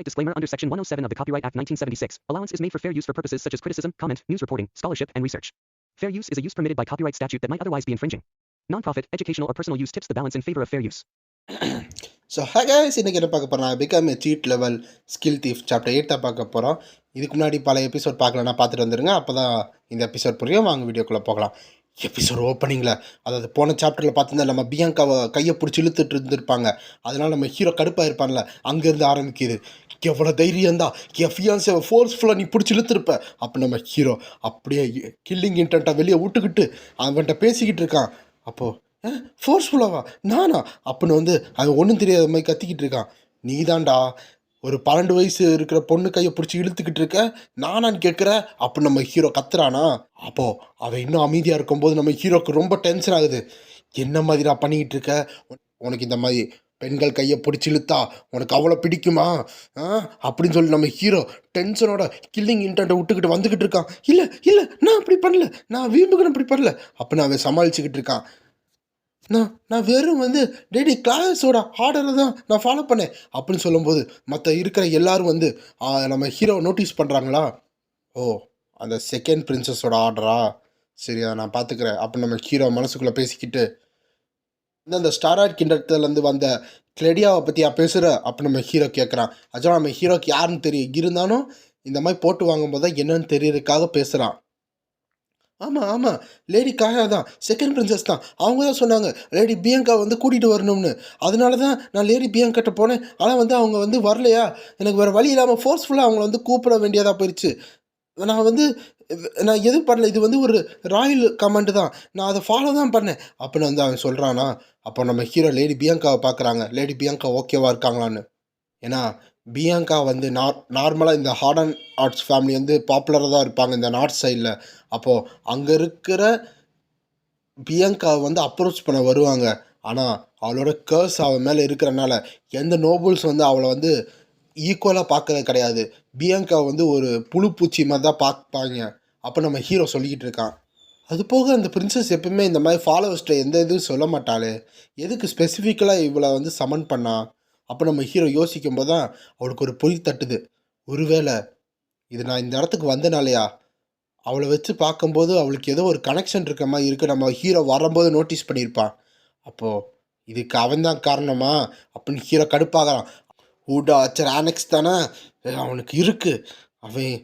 Disclaimer under Section 107 of the Copyright Act 1976. Allowance is made for fair use for purposes such as criticism, comment, news reporting, scholarship, and research. Fair use is a use permitted by copyright statute that might otherwise be infringing. Non-profit, educational, or personal use tips the balance in favor of fair use. So ஹேஸ் இன்றைக்கி என்ன பார்க்க போகிறோம், become a cheat level skill thief chapter 8 தான் பார்க்க போகிறோம். இதுக்கு முன்னாடி பல எபிசோட் பார்க்கலன்னா பார்த்துட்டு வந்துருங்க, அப்போ தான் இந்த எபிசோட் புரியும். வாங்க வீடியோக்குள்ளே போகலாம். எபிசோட் ஓப்பனிங்கில், அதாவது போன சாப்டரில் பார்த்துருந்தா நம்ம பியாங்காவை கையை பிடிச்சி இழுத்துட்டு இருந்திருப்பாங்க. அதனால் நம்ம ஹீரோ கடுப்பாக இருப்பான்ல, அங்கேருந்து ஆரம்பிக்குது. எவ்வளோ தைரியம் தான், என் ஃபியான்ஸை ஃபோர்ஸ்ஃபுல்லாக நீ பிடிச்சி இழுத்துருப்ப. அப்போ நம்ம ஹீரோ அப்படியே கில்லிங் இன்டென்ட்டாக வெளியே விட்டுக்கிட்டு அவன்கிட்ட பேசிக்கிட்டு இருக்கான். அப்போது ஃபோர்ஸ்ஃபுல்லாவா நானா அப்படின்னு வந்து அவன் ஒன்றும் தெரியாத மாதிரி கத்திக்கிட்டு இருக்கான். நீ தான்டா ஒரு 12 வயசு இருக்கிற பொண்ணு கையை பிடிச்சி இழுத்துக்கிட்டு இருக்க, நானான்னு கேட்குற அப்படின்னு நம்ம ஹீரோ கத்துறானா. அப்போது அவன் இன்னும் அமைதியாக இருக்கும்போது நம்ம ஹீரோக்கு ரொம்ப டென்ஷன் ஆகுது. என்ன மாதிரிடா பண்ணிக்கிட்டு இருக்க, உனக்கு இந்த மாதிரி பெண்கள் கையை பிடிச்சி இழுத்தா உனக்கு அவ்வளோ பிடிக்குமா அப்படின்னு சொல்லி நம்ம ஹீரோ டென்ஷனோட கில்லிங் இன்டென்ட்டை விட்டுக்கிட்டு வந்துக்கிட்டு இருக்கான். இல்லை இல்லை நான் அப்படி பண்ணல, நான் வீம்புக்கு அப்படி பண்ணல அப்படின்னு அவன் சமாளிச்சுக்கிட்டு இருக்கான். நான் வெறும் வந்து டேடி கிளாஸோட ஆர்டரை தான் நான் ஃபாலோ பண்ணேன் அப்படின்னு சொல்லும்போது மற்ற இருக்கிற எல்லாரும் வந்து நம்ம ஹீரோவை நோட்டீஸ் பண்ணுறாங்களா. ஓ, அந்த செகண்ட் பிரின்சஸோட ஆர்டரா, சரி அதை நான் பார்த்துக்கிறேன் அப்படின்னு நம்ம ஹீரோ மனசுக்குள்ளே பேசிக்கிட்டு அந்த ஸ்டாராய்ட் கிண்டத்துலேருந்து வந்த கிளெடியாவை பற்றியா பேசுகிற அப்படின்னு நம்ம ஹீரோ கேட்குறான். ஆக்சுவலாக நம்ம ஹீரோக்கு யாருன்னு தெரியும், இருந்தாலும் இந்த மாதிரி போட்டு வாங்கும்போது தான் என்னன்னு தெரியறதுக்காக பேசுகிறான். ஆமாம் லேடி காயா தான், செகண்ட் பிரின்சஸ் தான். அவங்க தான் சொன்னாங்க லேடி பியங்கா வந்து கூட்டிகிட்டு வரணும்னு. அதனால தான் நான் லேடி பியங்காட்ட போனேன். ஆனால் வந்து அவங்க வந்து வரலையா, எனக்கு வேறு வழி இல்லாமல் ஃபோர்ஸ்ஃபுல்லாக அவங்கள வந்து கூப்பிட வேண்டியதாக போயிடுச்சு. நான் எதுவும் பண்ணல, இது வந்து ஒரு ராயல் கமெண்ட் தான், நான் அதை ஃபாலோ தான் பண்ணேன் அப்படின்னு வந்து அவன் சொல்கிறானா. அப்போ நம்ம ஹீரோ லேடி பியங்காவை பார்க்குறாங்க. லேடி பியங்கா ஓகேவா இருக்காங்களான்னு. ஏன்னா பியங்கா வந்து நார்மலாக இந்த ஹார்ட் அண்ட் ஆர்ட்ஸ் ஃபேமிலி வந்து பாப்புலராக தான் இருப்பாங்க இந்த நார்த் சைடில். அப்போது அங்கே இருக்கிற பியங்காவை வந்து அப்ரோச் பண்ண வருவாங்க. ஆனால் அவளோட கர்ஸ் அவன் மேலே இருக்கிறனால எந்த நோபல்ஸ் வந்து அவளை வந்து ஈக்குவலாக பார்க்கறது கிடையாது. பியங்காவை வந்து ஒரு புழு பூச்சி மாதிரி தான் பார்ப்பாங்க. அப்போ நம்ம ஹீரோ சொல்லிக்கிட்டு இருக்கான். அது போக அந்த பிரின்சஸ் எப்பவுமே இந்த மாதிரி ஃபாலோவர்ஸ்ட்டை எந்த இதுவும் சொல்ல மாட்டாளே, எதுக்கு ஸ்பெசிஃபிக்கலாக இவளை வந்து சமன் பண்ணா. அப்போ நம்ம ஹீரோ யோசிக்கும் போது தான் அவளுக்கு ஒரு பொறி தட்டுது. ஒருவேளை இது நான் இந்த இடத்துக்கு வந்தனாலையா, அவளை வச்சு பார்க்கும்போது அவளுக்கு ஏதோ ஒரு கனெக்ஷன் இருக்க மாதிரி இருக்குது, நம்ம ஹீரோ வரும்போது நோட்டீஸ் பண்ணியிருப்பான். அப்போது இதுக்கு அவன் தான் காரணமா அப்படின்னு ஹீரோ கடுப்பாகிறான். ஊடா அச்சர் ஆனெக்ஸ் தானே அவனுக்கு இருக்குது, அவன்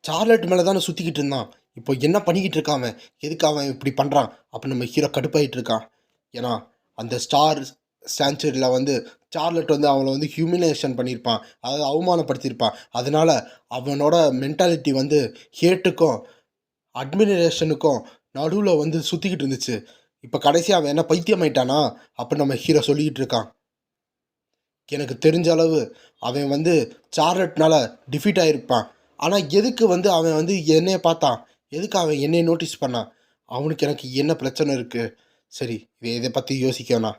சார்லட் மேலே தானே சுற்றிக்கிட்டு இருந்தான், இப்போ என்ன பண்ணிக்கிட்டு இருக்கான் அவன், எதுக்கு அவன் இப்படி பண்ணுறான் அப்படின்னு நம்ம ஹீரோ கடுப்பாகிட்டு இருக்கான். ஏன்னா அந்த ஸ்டார் சான்ச்சுரியில் வந்து சார்லட் வந்து அவளை வந்து ஹியூமிலேஷன் பண்ணியிருப்பான், அதாவது அவமானப்படுத்தியிருப்பான். அதனால் அவனோட மென்டாலிட்டி வந்து ஹேட்டுக்கும் அட்மிரேஷனுக்கும் நடுவில் வந்து சுற்றிக்கிட்டு இருந்துச்சு. இப்போ கடைசியாக அவன் என்ன பைத்தியமாயிட்டானா அப்படின்னு நம்ம ஹீரோ சொல்லிக்கிட்டு இருக்கான். எனக்கு தெரிஞ்ச அளவு அவன் வந்து சார்லட்னால டிஃபீட் ஆகிருப்பான். ஆனால் எதுக்கு வந்து அவன் வந்து என்னையை பார்த்தான், எதுக்கு அவன் என்னையை நோட்டீஸ் பண்ணான், அவனுக்கு எனக்கு என்ன பிரச்சனை இருக்குது. சரி, இதை பற்றி யோசிக்கவேணா.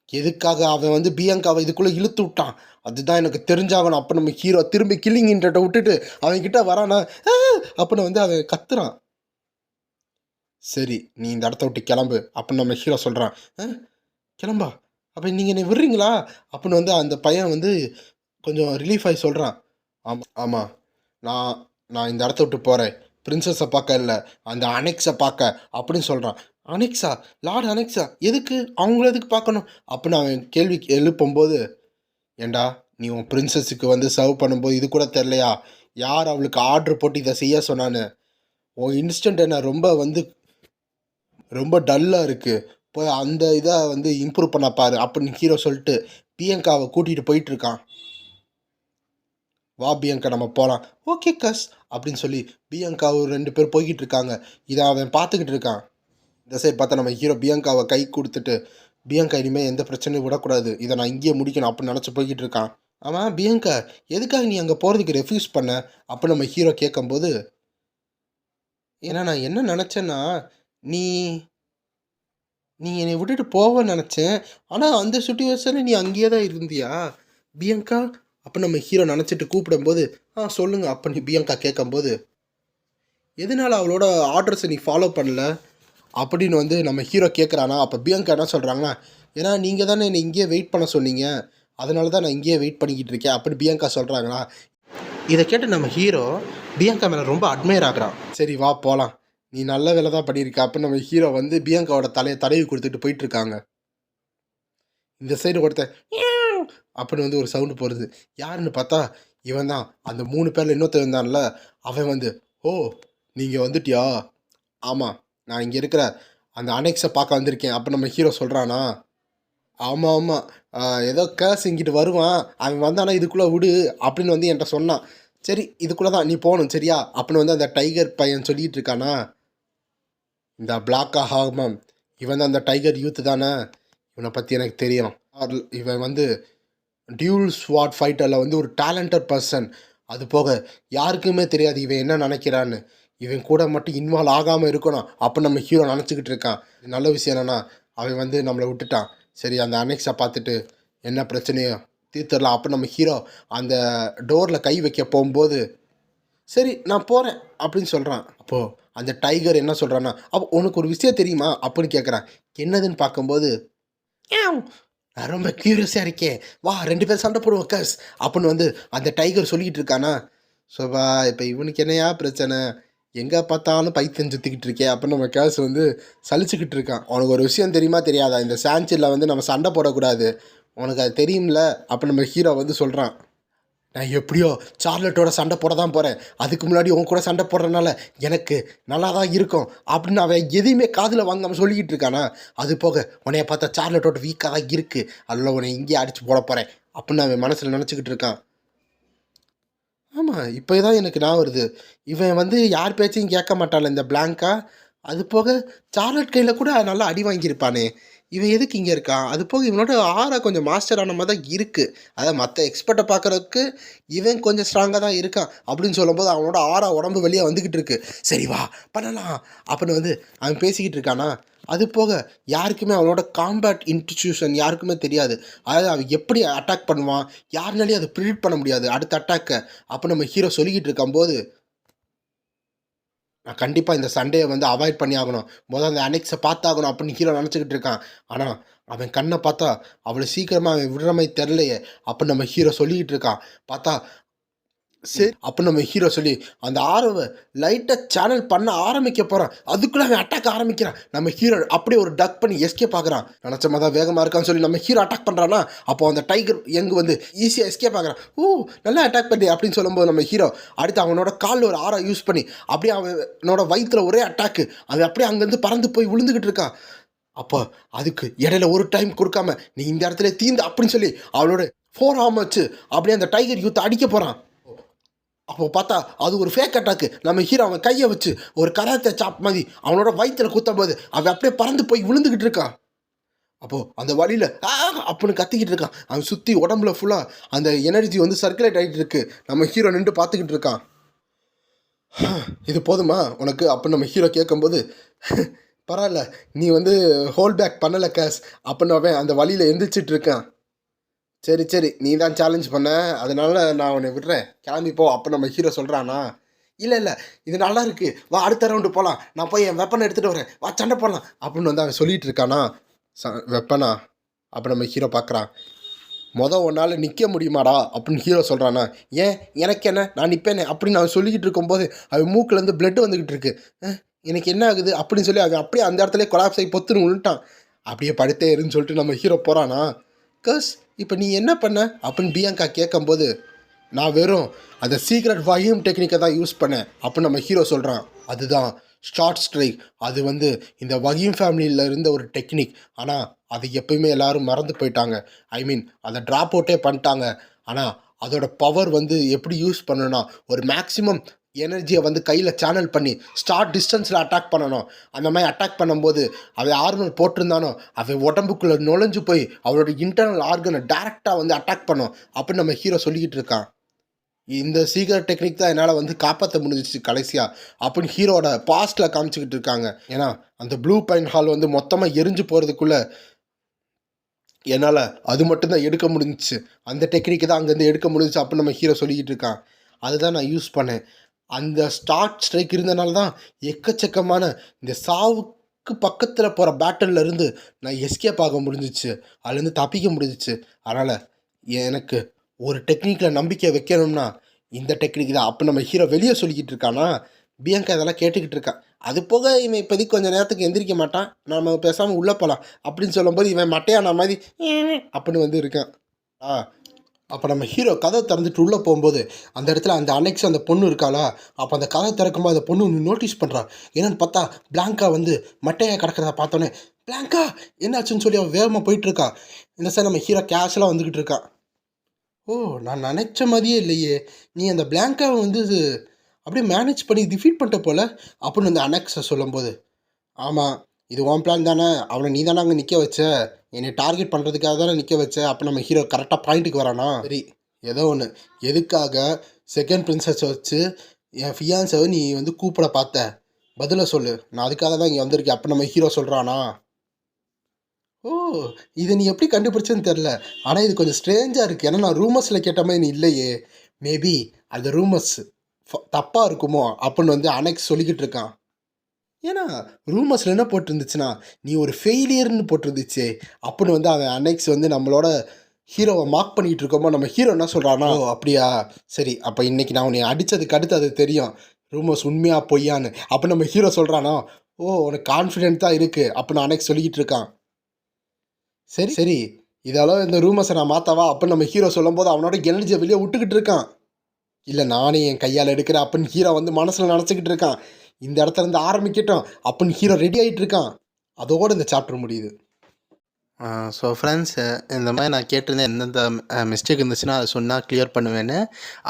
எதுக்காக அவன் வந்து பியங்காவை இதுக்குள்ளே இழுத்து விட்டான் அதுதான் எனக்கு தெரிஞ்சாகணும். அப்போ நம்ம ஹீரோ திரும்பி கில்லிங் இன்டென்ட்டை விட்டுட்டு அவன்கிட்ட வரானா அப்படின்னு வந்து அவன் கத்துறான். சரி, நீ இந்த இடத்த விட்டு கிளம்பு அப்படின்னு நம்ம ஹீரோ சொல்கிறான். கிளம்பா, அப்போ நீங்கள் என்னை விடுறீங்களா அப்படின்னு வந்து அந்த பையன் வந்து கொஞ்சம் ரிலீஃப் ஆகி சொல்கிறான். ஆமாம் நான் இந்த இடத்த விட்டு போகிறேன், பிரின்சஸை பார்க்க இல்லை, அந்த அனெக்ஸை பார்க்க அப்படின்னு சொல்கிறான். அனெக்ஸா, லார்ட் அனெக்ஸா, எதுக்கு, அவங்கள எதுக்கு பார்க்கணும் அப்படின்னு அவன் கேள்வி எழுப்பும்போது, ஏண்டா நீ உன் பிரின்சஸுக்கு வந்து சர்வ் பண்ணும்போது இது கூட தெரிலையா, யார் அவளுக்கு ஆர்டர் போட்டு இதை செய்ய சொன்னான்னு, உன் இன்ஸ்டன்ட் என்ன ரொம்ப டல்லாக இருக்குது, போய் அந்த இதை வந்து இம்ப்ரூவ் பண்ண பாரு அப்படின்னு ஹீரோ சொல்லிட்டு பியங்காவை கூட்டிகிட்டு போயிட்டுருக்கான். வா பியங்கா நம்ம போகலாம். ஓகே கஸ் அப்படின்னு சொல்லி பியங்காவும் 2 பேர் போய்கிட்டு இருக்காங்க. இதை அவன் பார்த்துக்கிட்டு இருக்கான். இந்த சைடு பார்த்தா நம்ம ஹீரோ பியங்காவை கை கொடுத்துட்டு, பியங்கா இனிமேல் எந்த பிரச்சனையும் விடக்கூடாது, இதை நான் இங்கேயே முடிக்கணும் அப்படின்னு நினச்சி போய்கிட்டு இருக்கான். ஆமாம் பியங்கா, எதுக்காக நீ அங்கே போகிறதுக்கு ரெஃப்யூஸ் பண்ண அப்படின்னு நம்ம ஹீரோ கேட்கும்போது, ஏன்னா நான் என்ன நினச்சேன்னா, நீ என்னை விட்டுட்டு போவேன்னு நினச்சேன், ஆனால் அந்த சுச்சுவேஷனில் நீ அங்கேயே தான் இருந்தியா பியங்கா அப்போ நம்ம ஹீரோ நினச்சிட்டு கூப்பிடும்போது, சொல்லுங்க அப்போ பியங்கா கேட்கும்போது, எதனால் அவளோட ஆர்டர்ஸை நீ ஃபாலோ பண்ணல அப்படின்னு வந்து நம்ம ஹீரோ கேட்குறானா. அப்போ பியங்கா என்ன சொல்கிறாங்கன்னா, ஏன்னா நீங்கள் தானே என்னை இங்கேயே வெயிட் பண்ண சொன்னீங்க, அதனால தான் நான் இங்கேயே வெயிட் பண்ணிக்கிட்டு இருக்கேன் அப்படின்னு பியங்கா சொல்கிறாங்களா. இதை கேட்டு நம்ம ஹீரோ பியங்கா மேலே ரொம்ப அட்மையர் ஆகுறான். சரி வா போகலாம், நீ நல்ல வேலை தான் பண்ணியிருக்க அப்படின்னு நம்ம ஹீரோ வந்து பியங்காவோட தலையை தடவி கொடுத்துட்டு போயிட்டு இருக்காங்க. இந்த சைடு ஒருத்தன் "மியாவ்" அப்படின்னு வந்து ஒரு சவுண்டு போடுது. யாருன்னு பார்த்தா இவன் தான். அந்த 3 பேரில் இன்னொருத்தன் இருந்தான்ல, அவன் வந்து ஓ நீங்கள் வந்துட்டியா, ஆமாம் நான் இங்கே இருக்கிற அந்த அனெக்ஸை பார்க்க வந்திருக்கேன் அப்போ நம்ம ஹீரோ சொல்கிறானா. ஆமாம் ஆமாம், ஏதோ கேஸ் இங்கிட்டு வருவான், அவன் வந்தானா இதுக்குள்ளே விடு அப்படின்னு வந்து என்கிட்ட சொன்னான். சரி இதுக்குள்ளே தான் நீ போகணும் சரியா அப்படின்னு வந்து அந்த டைகர் பையன் சொல்லிகிட்டு இருக்கானா. இந்த பிளாக்கா ஹார்மம் இவன் தான் அந்த டைகர் யூத் தானே, இவனை பற்றி எனக்கு தெரியும். இவன் வந்து டியூல் ஸ்வாட் ஃபைட்டரில் வந்து ஒரு டேலண்டட் பர்சன். அது போக யாருக்குமே தெரியாது இவன் என்ன நினைக்கிறான்னு. இவன் கூட மட்டும் இன்வால்வ் ஆகாமல் இருக்கணும் அப்போ நம்ம ஹீரோ நினச்சிக்கிட்டு இருக்கான். நல்ல விஷயம் என்னென்னா அவன் வந்து நம்மளை விட்டுட்டான். சரி அந்த அனெக்ஸை பார்த்துட்டு என்ன பிரச்சனையோ தீர்த்துடலாம் அப்போ நம்ம ஹீரோ அந்த டோரில் கை வைக்க போகும்போது சரி நான் போகிறேன் அப்படின்னு சொல்கிறான். அப்போது அந்த டைகர் என்ன சொல்கிறான்னா, அப்போ உனக்கு ஒரு விஷயம் தெரியுமா அப்படின்னு கேட்குறான். என்னதுன்னு பார்க்கும்போது நான் ரொம்ப க்யூரியஸாக இருக்கேன், வா 2 பேர் சண்டை போடுவோம் கஸ் அப்படின்னு வந்து அந்த டைகர் சொல்லிக்கிட்டு இருக்கானா. சோபா இப்போ இவனுக்கு என்னையா பிரச்சனை, எங்கே பார்த்தாலும் பைத்தியம் சுற்றிக்கிட்டு இருக்கே அப்படின்னு நம்ம கேஸ் வந்து சலிச்சுக்கிட்டு இருக்கான். உனக்கு ஒரு விஷயம் தெரியுமா தெரியாதா, இந்த சான்சில் வந்து நம்ம சண்டை போடக்கூடாது, உனக்கு அது தெரியும்ல அப்படின்னு நம்ம ஹீரோ வந்து சொல்கிறான். நான் எப்படியோ சார்லட்டோட சண்டை போட தான் போகிறேன், அதுக்கு முன்னாடி உன் கூட சண்டை போடுறதுனால எனக்கு நல்லா தான் இருக்கும் அப்படின்னு அவன் எதையுமே காதில் வாங்காமல் சொல்லிக்கிட்டு இருக்கானா. அது போக உன்னைய பார்த்தா சார்லட்டோட வீக்காக தான் இருக்குது, அதில் உன்னை இங்கேயே அடித்து போட போகிறேன் அப்படின்னு அவன் மனசில் நினச்சிக்கிட்டு இருக்கான். ஆமாம் இப்போ தான் எனக்கு நான் வருது, இவன் வந்து யார் பேச்சையும் கேட்க மாட்டான்ல இந்த பிளாங்கா. அது போக சார்லட் கையில் கூட நல்லா அடி வாங்கியிருப்பானே, இவன் எதுக்கு இங்கே இருக்கான். அது போக இவனோட ஆறா கொஞ்சம் மாஸ்டர் ஆன மாதிரி தான் இருக்குது. அதாவது மற்ற எக்ஸ்பர்ட்டை பார்க்குறதுக்கு இவன் கொஞ்சம் ஸ்ட்ராங்காக தான் இருக்கான் அப்படின்னு சொல்லும்போது அவனோட ஆறா உடம்பு வெளியே வந்துக்கிட்டு இருக்கு. சரி வா பண்ணலாம் அப்படின்னு வந்து அவன் பேசிக்கிட்டு இருக்கானா. அது போக யாருக்குமே அவனோட காம்பேட் இன்ஸ்டிடியூஷன் யாருக்குமே தெரியாது. அதாவது அவன் எப்படி அட்டாக் பண்ணுவான் யாருனாலையும் அதை ப்ரிடிக்ட் பண்ண முடியாது அடுத்த அட்டாக்கை. அப்போ நம்ம ஹீரோ சொல்லிக்கிட்டு இருக்கும்போது நான் கண்டிப்பாக இந்த சண்டையை வந்து அவாய்ட் பண்ணி ஆகணும், முதல்ல அந்த அனெக்ஸை பார்த்தாகணும் அப்படின்னு ஹீரோ நினச்சிக்கிட்டு இருக்கான். ஆனால் அவன் கண்ணை பார்த்தா அவ்வளோ சீக்கிரமாக அவன் விடுற மாதிரி தெரிலையே அப்படின்னு நம்ம ஹீரோ சொல்லிக்கிட்டு இருக்கான். பார்த்தா சரி அப்போ நம்ம ஹீரோ சொல்லி அந்த ஆரவை லைட்டாக சேனல் பண்ண ஆரம்பிக்க போகிறான். அதுக்குள்ளே அவன் அட்டாக் ஆரம்பிக்கிறான். நம்ம ஹீரோ அப்படியே ஒரு டக் பண்ணி எஸ்கேப் ஆகுறான். நினச்ச மாதிரி தான் வேகமாக இருக்கான்னு சொல்லி நம்ம ஹீரோ அட்டாக் பண்ணுறான்னா, அப்போ அந்த டைகர் எங்கே வந்து ஈஸியாக எஸ்கேப் ஆகுறான். ஓ நல்லா அட்டாக் பண்ணி அப்படின்னு சொல்லும்போது நம்ம ஹீரோ அடுத்து அவனோட காலில் ஒரு ஆரா யூஸ் பண்ணி அப்படியே அவனோட வயிற்றுல ஒரே அட்டாக்கு அவன் அப்படியே அங்கேருந்து பறந்து போய் விழுந்துக்கிட்டு இருக்கான். அப்போ அதுக்கு இடையில ஒரு டைம் கொடுக்காம நீ இந்த இடத்துல தீந்து அப்படின்னு சொல்லி அவனோட 4 ஆர்ம் வச்சு அப்படியே அந்த டைகர் யூத்தை அடிக்க போகிறான். அப்போ பார்த்தா அது ஒரு ஃபேக் அட்டாக்கு. நம்ம ஹீரோ அவன் கையை வச்சு ஒரு கராத்தே சாப் மாதிரி அவனோட வயிற்றுல குத்தும் போது அவன் அப்படியே பறந்து போய் விழுந்துக்கிட்டு இருக்கான். அப்போது அந்த வழியில் அப்படின்னு கத்திக்கிட்டு இருக்கான். அவன் சுற்றி உடம்புல ஃபுல்லாக அந்த எனர்ஜி வந்து சர்க்குலேட் ஆகிட்டு இருக்கு. நம்ம ஹீரோ நின்று பார்த்துக்கிட்டு இருக்கான். இது போதுமா உனக்கு அப்படின்னு நம்ம ஹீரோ கேட்கும்போது பரவாயில்ல நீ வந்து ஹோல்ட் பேக் பண்ணலை கேஸ் அப்படின்னு அவன் அந்த வழியில் எந்திரிச்சிட்டு இருக்கான். சரி சரி நீ தான் சேலஞ்ச் பண்ண, அதனால நான் உன்னை விடுறேன், கிளம்பி போ அப்போ நம்ம ஹீரோ சொல்கிறானா. இல்லை இல்லை இது நல்லா இருக்குது, வா அடுத்த ரவுண்டு போகலாம், நான் போய் என் வெப்பனை எடுத்துகிட்டு வரேன், வா சண்டை போடலாம் அப்படின்னு வந்து அவன் சொல்லிகிட்டு இருக்கானா. வெப்பனா அப்போ நம்ம ஹீரோ பார்க்குறான். ஒன்றால் நிற்க முடியுமாடா அப்படின்னு ஹீரோ சொல்கிறானா. ஏன் எனக்கு என்ன நான் நிற்பேனே அப்படின்னு அவன் சொல்லிக்கிட்டு இருக்கும்போது அவன் மூக்கிலேருந்து பிளட்டு வந்துக்கிட்டு இருக்கு. எனக்கு என்ன ஆகுது அப்படின்னு சொல்லி அவன் அப்படியே அந்த இடத்துல கொலாப்ஸ் ஆகி பொத்துன்னு விழுட்டான். அப்படியே படுத்தே இருன்னு சொல்லிட்டு நம்ம ஹீரோ போகிறானா. கஸ் இப்போ நீ என்ன பண்ண அப்படின்னு பியங்கா கேட்கும்போது நான் வெறும் அந்த சீக்ரெட் வாகியம் டெக்னிக்கை தான் யூஸ் பண்ணேன் அப்படின்னு நம்ம ஹீரோ சொல்கிறான். அதுதான் ஷார்ட் ஸ்ட்ரைக். அது வந்து இந்த வகியம் ஃபேமிலியில் இருந்த ஒரு டெக்னிக். ஆனால் அது எப்பயுமே எல்லோரும் மறந்து போயிட்டாங்க. ஐ மீன் அதை ட்ராப் அவுட்டே பண்ணிட்டாங்க. ஆனால் அதோட பவர் வந்து எப்படி யூஸ் பண்ணணும்னா ஒரு மேக்ஸிமம் எனர்ஜியை வந்து கையில் சேனல் பண்ணி ஸ்டார்ட் டிஸ்டன்ஸில் அட்டாக் பண்ணணும். அந்த மாதிரி அட்டாக் பண்ணும்போது அவன் ஆர்மல் போட்டிருந்தானோ அவன் உடம்புக்குள்ளே நுழைஞ்சு போய் அவனோட இன்டர்னல் ஆர்கனை டேரெக்டாக வந்து அட்டாக் பண்ணும் அப்படின்னு நம்ம ஹீரோ சொல்லிக்கிட்டு இருக்கான். இந்த சீக்ரெட் டெக்னிக் தான் என்னால் வந்து காப்பாற்ற முடிஞ்சிச்சு கடைசியாக அப்படின்னு ஹீரோட பாஸ்ட்டில் காமிச்சிக்கிட்டு இருக்காங்க. ஏன்னா அந்த ப்ளூ பைன் ஹால் வந்து மொத்தமாக எரிஞ்சு போகிறதுக்குள்ளே என்னால் அது மட்டும்தான் எடுக்க முடிஞ்சிச்சு, அந்த டெக்னிக்கு தான் அங்கேருந்து எடுக்க முடிஞ்சிச்சு அப்படின்னு நம்ம ஹீரோ சொல்லிக்கிட்டு இருக்கான். அதுதான் நான் யூஸ் பண்ணேன். அந்த ஸ்டார்ட் ஸ்ட்ரைக் இருந்தனால தான் எக்கச்சக்கமான இந்த சாவுக்கு பக்கத்தில் போகிற பேட்டல்லேருந்து நான் எஸ்கேப் ஆக முடிஞ்சிச்சு, அதுலேருந்து தப்பிக்க முடிஞ்சிச்சு. அதனால் எனக்கு ஒரு டெக்னிக்கில் நம்பிக்கை வைக்கணும்னா இந்த டெக்னிக் தான். அப்போ நம்ம ஹீரோ வெளியே சொல்லிக்கிட்டு இருக்கானா, பியங்கா இதெல்லாம் கேட்டுக்கிட்டு இருக்கான். அது போக இவன் இப்போதைக்கு கொஞ்சம் நேரத்துக்கு எந்திரிக்க மாட்டான், நம்ம பேசாமல் உள்ளே போகலாம் அப்படின்னு சொல்லும்போது இவன் மட்டையான மாதிரி அப்படின்னு வந்து இருக்கான். அப்போ நம்ம ஹீரோ கதை திறந்துட்டு உள்ளே போகும்போது அந்த இடத்துல அந்த அனெக்ஸ் அந்த பொண்ணு இருக்காளா, அப்போ அந்த கதை திறக்கும்போது அந்த பொண்ணு ஒன்று நோட்டீஸ் பண்ணுறான். என்னன்னு பார்த்தா பிளாங்கா வந்து மட்டையாக கிடக்கிறத பார்த்தோன்னே பிளாங்கா என்னாச்சுன்னு சொல்லி அவன் வேகமாக போயிட்டுருக்கான். இந்த சைடு நம்ம ஹீரோ கேஷுவலாக வந்துக்கிட்டு இருக்கான். ஓ, நான் நினச்ச மாதிரியே இல்லையே, நீ அந்த பிளாங்காவை வந்து அப்படியே மேனேஜ் பண்ணி டிஃபீட் பண்ணிட்ட போல அப்படின்னு அந்த அனெக்ஸை சொல்லும்போது, ஆமாம் இது உன் பிளான் தானே, அவனை நீ தானே அங்கே நிற்க வச்ச, என்னை டார்கெட் பண்ணுறதுக்காக தானே நிற்க வச்ச. அப்போ நம்ம ஹீரோ கரெக்டாக பாயிண்ட்டுக்கு வரானா, சரி ஏதோ ஒன்று, எதுக்காக செகண்ட் பிரின்சஸை வச்சு என் ஃபியான்ஸை நீ வந்து கூப்பிட பார்த்த, பதிலை சொல்லு, நான் அதுக்காக தான் இங்கே வந்திருக்கேன். அப்போ நம்ம ஹீரோ சொல்கிறானா, ஓ, இதை நீ எப்படி கண்டுபிடிச்சேன்னு தெரில, ஆனால் இது கொஞ்சம் ஸ்ட்ரேஞ்சாக இருக்குது. ஏன்னா நான் ரூமர்ஸில் கேட்ட மாதிரி நீ இல்லையே, மேபி அந்த ரூமர்ஸ் தப்பாக இருக்குமோ அப்படின்னு வந்து அனெக்ஸ் சொல்லிக்கிட்டு இருக்கான். ஏன்னா ரூமர்ஸில் என்ன போட்டிருந்துச்சுன்னா நீ ஒரு ஃபெயிலியர்னு போட்டிருந்துச்சு அப்படின்னு வந்து அவன் அனெக்ஸ் வந்து நம்மளோட ஹீரோவை மார்க் பண்ணிகிட்டு இருக்கோமோ நம்ம ஹீரோ என்ன சொல்கிறானா, ஓ அப்படியா, சரி அப்போ இன்றைக்கி நான் உன்னை அடித்ததுக்கு அடுத்து அது தெரியும் ரூமர்ஸ் உண்மையாக பொய்யான்னு. அப்போ நம்ம ஹீரோ சொல்கிறானா, ஓ உனக்கு கான்ஃபிடென்ட் தான் இருக்குது அப்படின்னு அனெக்ஸ் சொல்லிக்கிட்டு இருக்கான். சரி சரி இதெல்லாம் இந்த ரூமர்ஸை நான் மாற்றவா அப்படின்னு நம்ம ஹீரோ சொல்லும்போது அவனோட எனர்ஜியை வெளியே விட்டுக்கிட்டு இருக்கான். இல்லை நானே என் கையால் எடுக்கிறேன் அப்படின்னு ஹீரோ வந்து மனசில் நினச்சிக்கிட்டு இருக்கான். இந்த இடத்துல இருந்து ஆரம்பிக்கட்டும் அப்படின்னு ஹீரோ ரெடி ஆகிட்டு இருக்கான். அதோடு இந்த சாப்டர் முடியுது. ஸோ ஃப்ரெண்ட்ஸ், இந்த மாதிரி நான் கேட்டிருந்தேன் எந்தெந்த மிஸ்டேக் இருந்துச்சுன்னா அதை சொன்னால் கிளியர் பண்ணுவேன்னு.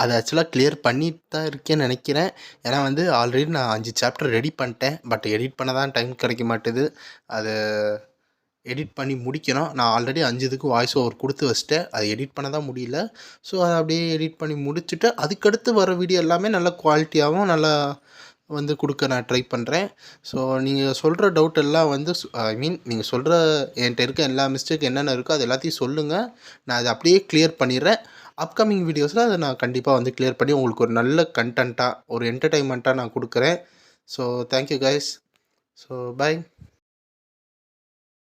அதை ஆக்சுவலாக கிளியர் பண்ணிட்டு தான் இருக்கேன்னு நினைக்கிறேன். ஏன்னா வந்து ஆல்ரெடி நான் 5 சாப்டர் ரெடி பண்ணிட்டேன். பட் எடிட் பண்ண தான் டைம் கிடைக்க மாட்டுது. அது எடிட் பண்ணி முடிக்கணும். நான் ஆல்ரெடி 5 இதுக்கு வாய்ஸ் ஓவர் கொடுத்து வச்சிட்டேன். அதை எடிட் பண்ண தான் முடியல. ஸோ அதை அப்படியே எடிட் பண்ணி முடிச்சுட்டு அதுக்கடுத்து வர வீடியோ எல்லாமே நல்ல குவாலிட்டியாகவும் நல்லா வந்து கொடுக்க நான் ட்ரை பண்ணுறேன். ஸோ நீங்கள் சொல்கிற டவுட் எல்லாம் வந்து ஐ மீன் நீங்கள் சொல்கிற என்கிட்ட இருக்க எல்லா மிஸ்டேக் என்னென்ன இருக்கோ அது எல்லாத்தையும் சொல்லுங்கள். நான் அதை அப்படியே கிளியர் பண்ணிடுறேன். அப்கமிங் வீடியோஸில் அதை நான் கண்டிப்பாக வந்து கிளியர் பண்ணி உங்களுக்கு ஒரு நல்ல கண்டென்ட்டாக ஒரு என்டர்டெயின்மெண்ட்டாக நான் கொடுக்குறேன். So thank you guys. So by.